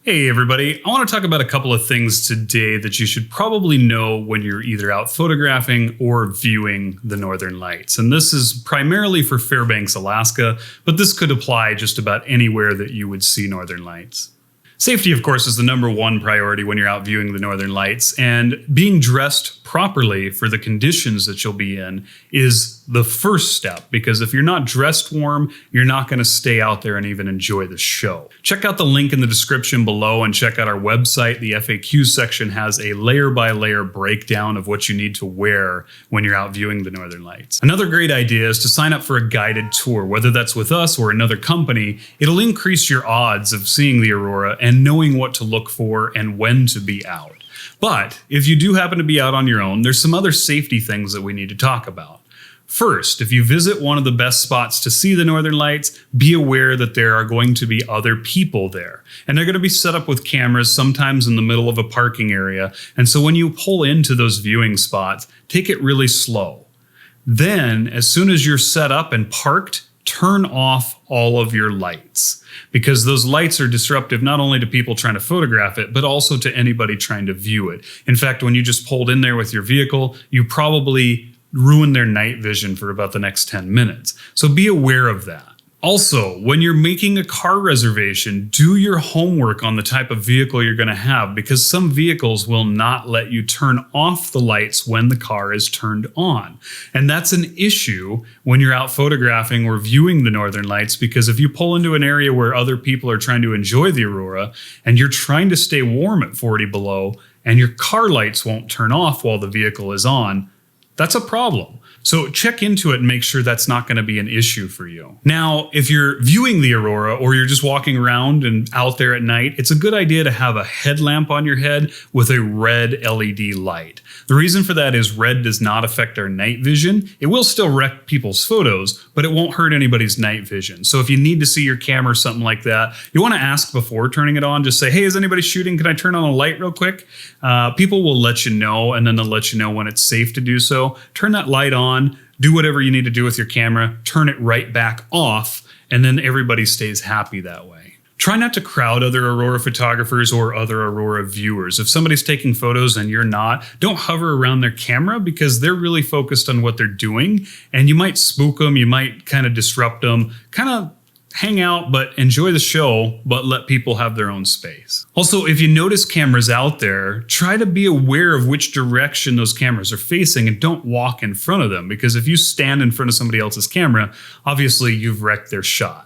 Hey everybody, I want to talk about a couple of things today that you should probably know when you're either out photographing or viewing the Northern Lights. And this is primarily for Fairbanks, Alaska, but this could apply just about anywhere that you would see Northern Lights. Safety, of course, is the #1 priority when you're out viewing the Northern Lights, and being dressed properly for the conditions that you'll be in is the first step, because if you're not dressed warm, you're not going to stay out there and even enjoy the show. Check out the link in the description below and check out our website. The FAQ section has a layer-by-layer breakdown of what you need to wear when you're out viewing the Northern Lights. Another great idea is to sign up for a guided tour, whether that's with us or another company. It'll increase your odds of seeing the aurora and knowing what to look for and when to be out. But if you do happen to be out on your own, there's some other safety things that we need to talk about. First, if you visit one of the best spots to see the Northern Lights, be aware that there are going to be other people there. And they're going to be set up with cameras, sometimes in the middle of a parking area. And so when you pull into those viewing spots, take it really slow. Then, as soon as you're set up and parked, turn off all of your lights, because those lights are disruptive not only to people trying to photograph it, but also to anybody trying to view it. In fact, when you just pulled in there with your vehicle, you probably ruin their night vision for about the next 10 minutes. So be aware of that. Also, when you're making a car reservation, do your homework on the type of vehicle you're going to have, because some vehicles will not let you turn off the lights when the car is turned on. And that's an issue when you're out photographing or viewing the Northern Lights, because if you pull into an area where other people are trying to enjoy the aurora and you're trying to stay warm at 40 below and your car lights won't turn off while the vehicle is on, that's a problem. So check into it and make sure that's not going to be an issue for you. Now, if you're viewing the aurora or you're just walking around and out there at night, it's a good idea to have a headlamp on your head with a red LED light. The reason for that is red does not affect our night vision. It will still wreck people's photos, but it won't hurt anybody's night vision. So if you need to see your camera or something like that, you want to ask before turning it on. Just say, hey, is anybody shooting? Can I turn on a light real quick? People will let you know, and then they'll let you know when it's safe to do so. Turn that light on. Do whatever you need to do with your camera, turn it right back off, and then everybody stays happy that way. Try not to crowd other aurora photographers or other aurora viewers. If somebody's taking photos and you're not, don't hover around their camera, because they're really focused on what they're doing, and you might spook them, you might kind of disrupt them, kind of hang out, but enjoy the show, but let people have their own space. Also, if you notice cameras out there, try to be aware of which direction those cameras are facing and don't walk in front of them, because if you stand in front of somebody else's camera, obviously you've wrecked their shot.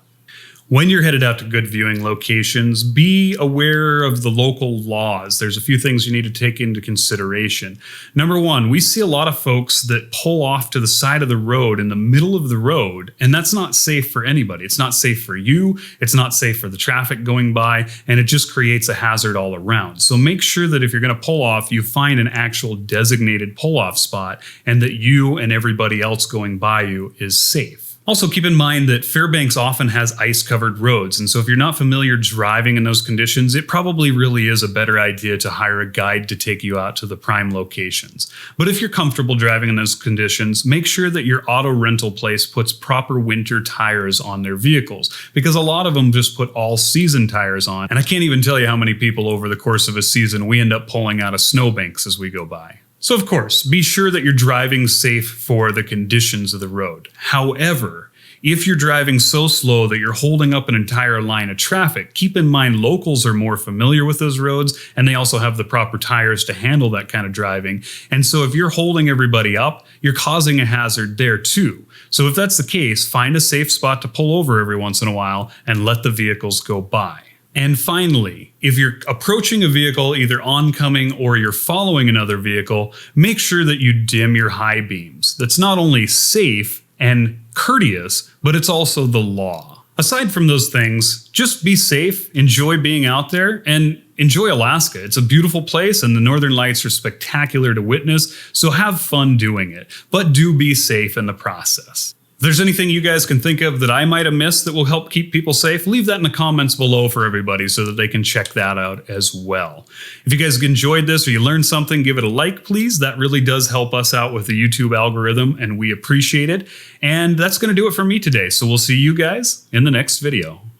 When you're headed out to good viewing locations, be aware of the local laws. There's a few things you need to take into consideration. #1, we see a lot of folks that pull off to the side of the road in the middle of the road, and that's not safe for anybody. It's not safe for you, it's not safe for the traffic going by, and it just creates a hazard all around. So make sure that if you're going to pull off, you find an actual designated pull-off spot, and that you and everybody else going by you is safe. Also, keep in mind that Fairbanks often has ice-covered roads, and so if you're not familiar driving in those conditions, it probably really is a better idea to hire a guide to take you out to the prime locations. But if you're comfortable driving in those conditions, make sure that your auto rental place puts proper winter tires on their vehicles, because a lot of them just put all-season tires on, and I can't even tell you how many people over the course of a season we end up pulling out of snowbanks as we go by. So of course, be sure that you're driving safe for the conditions of the road. However, if you're driving so slow that you're holding up an entire line of traffic, keep in mind locals are more familiar with those roads, and they also have the proper tires to handle that kind of driving. And so if you're holding everybody up, you're causing a hazard there too. So if that's the case, find a safe spot to pull over every once in a while and let the vehicles go by. And finally, if you're approaching a vehicle either oncoming or you're following another vehicle, make sure that you dim your high beams. That's not only safe and courteous, but it's also the law. Aside from those things, just be safe, enjoy being out there, and enjoy Alaska. It's a beautiful place, and the Northern Lights are spectacular to witness, so have fun doing it, but do be safe in the process. If there's anything you guys can think of that I might have missed that will help keep people safe, leave that in the comments below for everybody so that they can check that out as well. If you guys enjoyed this or you learned something, give it a like, please. That really does help us out with the YouTube algorithm, and we appreciate it. And that's going to do it for me today. So we'll see you guys in the next video.